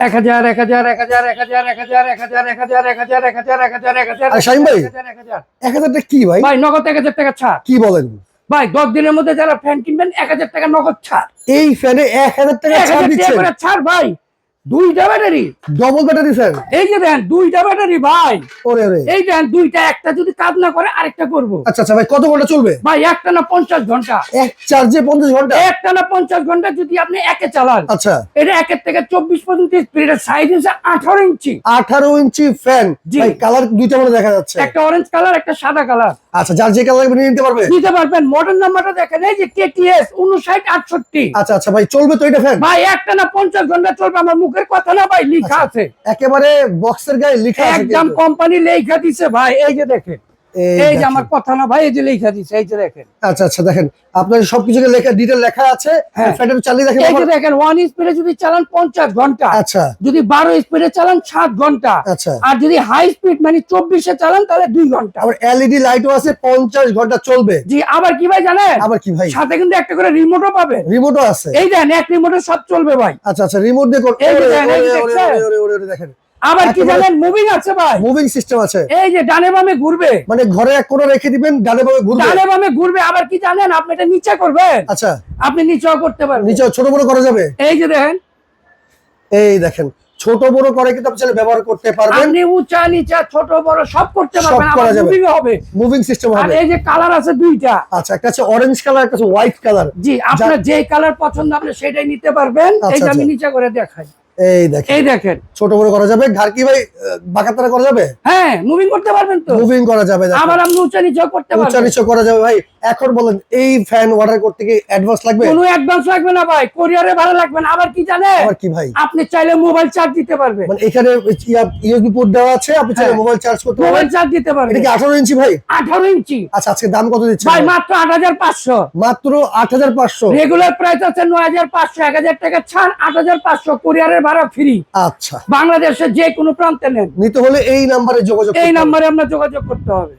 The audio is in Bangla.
1000 1000 1000 1000 1000 1000 1000 1000 1000 1000 1000 আর শাহিন ভাই 1000 1000 টাকা কি ভাই? ভাই নগদ 1000 টাকা ছাড়। কি বলেন? ভাই 10 দিনের মধ্যে যারা ফ্যান কিনবেন 1000 টাকা নগদ ছাড়। এই ফ্যানে 1000 টাকা ছাড় 1000 টাকা দিচ্ছেন? করে ছাড় ভাই। দুইটা ব্যাটারি, ডবল ব্যাটারি ফ্যান? এই যে দেন দুইটা ব্যাটারি ভাই। ওরে ওরে, এই দেন দুইটা, একটা যদি কাজ না করে আরেকটা করব। আচ্ছা আচ্ছা ভাই, কত ঘন্টা চলবে ভাই একটা না 50 ঘন্টা, এক চার্জে? 50 ঘন্টা? একটা না 50 ঘন্টা যদি আপনি একে চালান। আচ্ছা, এটা 1 থেকে 24 পর্যন্ত স্পিড, সাইজ হচ্ছে 18 ইঞ্চি। 18 ইঞ্চি ফ্যান। জি। ভাই কালার দুইটা মনে দেখা যাচ্ছে, একটা অরেঞ্জ কালার, একটা সাদা কালার। আচ্ছা, যার যে কালার লাগবে নিতে পারবে? নিতে পারবেন। মডেল নাম্বারটা দেখেন, এই যে KTS 5968। আচ্ছা আচ্ছা ভাই, চলবে তো এটা ফ্যান? ভাই একটা না 50 ঘন্টা চলবে, আমার মুখের কথা না ভাই, লেখা আছে একেবারে বক্সের গায়ে লেখা আছে একদম, কিন্তু। কোম্পানি লেখা দিছে ভাই। এই যে দেখেন, এই যে আমার কথা না ভাই, এই যে লেখা দিছে, এই যে দেখেন। আচ্ছা আচ্ছা, দেখেন আপনার সবকিছু লেখা, ডিটেল লেখা আছে। হ্যাঁ। ফ্যানটা চালিয়ে দেখেন। এই যে দেখেন, 1 স্পিডে যদি চালান 50 ঘন্টা, আচ্ছা যদি 12 স্পিডে চালান 7 ঘন্টা, আচ্ছা, আর যদি হাই স্পিড মানে 24 এ চালান তাহলে 2 ঘন্টা। আবার এলইডি লাইটও আছে, 50 ঘন্টা চলবে। জি, আবার কি ভাই জানেন, আবার কি ভাই? সাথে কিন্তু একটা করে রিমোটও পাবেন। রিমোটও আছে? এই দেন, এক রিমোটে সব চলবে ভাই। আচ্ছা আচ্ছা, রিমোট দিয়ে এই যে দেখেন, এই যে দেখছেন? দেখেন, আবার কি জানেন, মুভিং আছে ভাই। মুভিং সিস্টেম আছে, এই যে ডানে বামে ঘুরবে, মানে ঘরে এক কোণে রেখে দিবেন, ডানে বামে ঘুরবে। ডানে বামে ঘুরবে। আবার কি জানেন, আপনি এটা নিচে করবেন, আচ্ছা, আপনি নিচেও করতে পারবেন। নিচে ছোট বড় করা যাবে। এই যে দেখেন, এই দেখেন, ছোট বড় করে কিন্তু আপনি চাইলে ব্যবহার করতে পারবেন। আপনি উঁচা নিচা ছোট বড় সব করতে সব পারবেন। করা আবার যাবে। মুভিং হবে, মুভিং সিস্টেম আর হবে। এই যে কালার আছে দুইটা। আচ্ছা, একটা আছে অরেঞ্জ কালার, একটা আছে হোয়াইট কালার। জি, আপনার যে কালার পছন্দ আপনি সেটাই নিতে পারবেন। আচ্ছা, এই যে আমি আচ্ছা। নিচে করে দেখাই, এই দেখেন, এই দেখেন। ছোট বড় করা যাবে। ঘর কি ভাই বাঁকাতারা করা যাবে? হ্যাঁ, মুভিং করতে পারবেন তো। মুভিং করা যাবে। দেখেন, আবার আপনি উঁচা নিচেও করতে উঁচা পারবেন। নিচে করা যাবে। ভাই এখন বলেন, এই ফ্যান অর্ডার করতে কি অ্যাডভান্স লাগবে? কোনো অ্যাডভান্স লাগবে না ভাই, কোরিয়ারে ভাড়া লাগবে না। আবার কি জানেন, আবার কি ভাই? আপনি চাইলে মোবাইল চার্জ দিতে পারবেন। মানে এখানে ইউএসবি পোর্ট দেওয়া আছে, আপনি চাইলে হ্যাঁ। মোবাইল চার্জ করতে মোবাইল পারবেন। চার্জ দিতে পারবেন। এটা কি 18 ইঞ্চি ভাই? 18 ইঞ্চি। আচ্ছা, আজকে দাম কত দিচ্ছেন ভাই মাত্র 8500। মাত্র 8500। রেগুলার প্রাইস আছে 9500, 1000 টাকা ছাড় 8500, কোরিয়ারের ভাড়া ফ্রি। আচ্ছা, বাংলাদেশের যে কোনো প্রান্তে নেন, নিতে হলে এই নাম্বারে যোগাযোগ এই করতে হবে। নম্বরে আপনার যোগাযোগ করতে হবে।